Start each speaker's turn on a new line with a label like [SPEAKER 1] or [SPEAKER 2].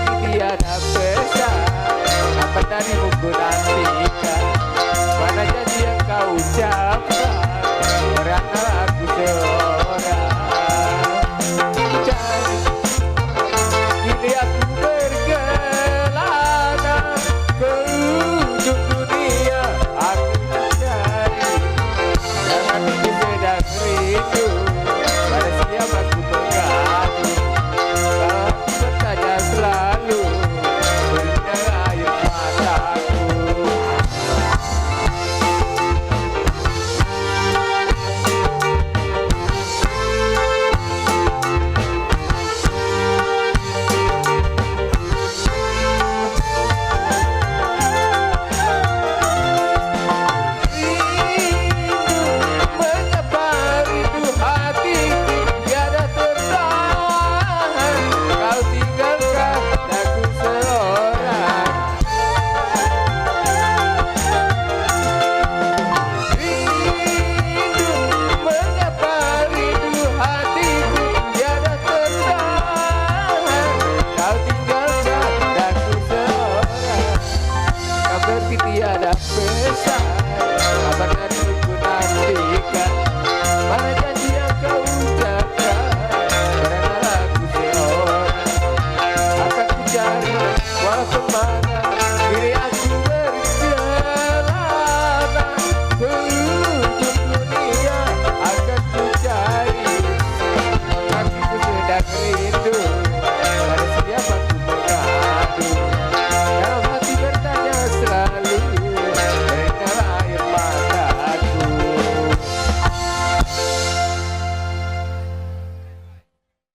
[SPEAKER 1] pergi tiada pesan, apa darimu ku nantikan, mana janji yang kau ucapkan, karena aku seorang. Jadi kini aku berkelana ke ujung dunia, aku mencari jangan ku sedang rindu, pada siapa ku mengadu. Kalau aku bertanya selalu, berikan air mataku. Tiada pesan, kabar darimu ku nantikan, mana janji yang kau ucapkan, karena aku seorang akan ku cari walau kemana.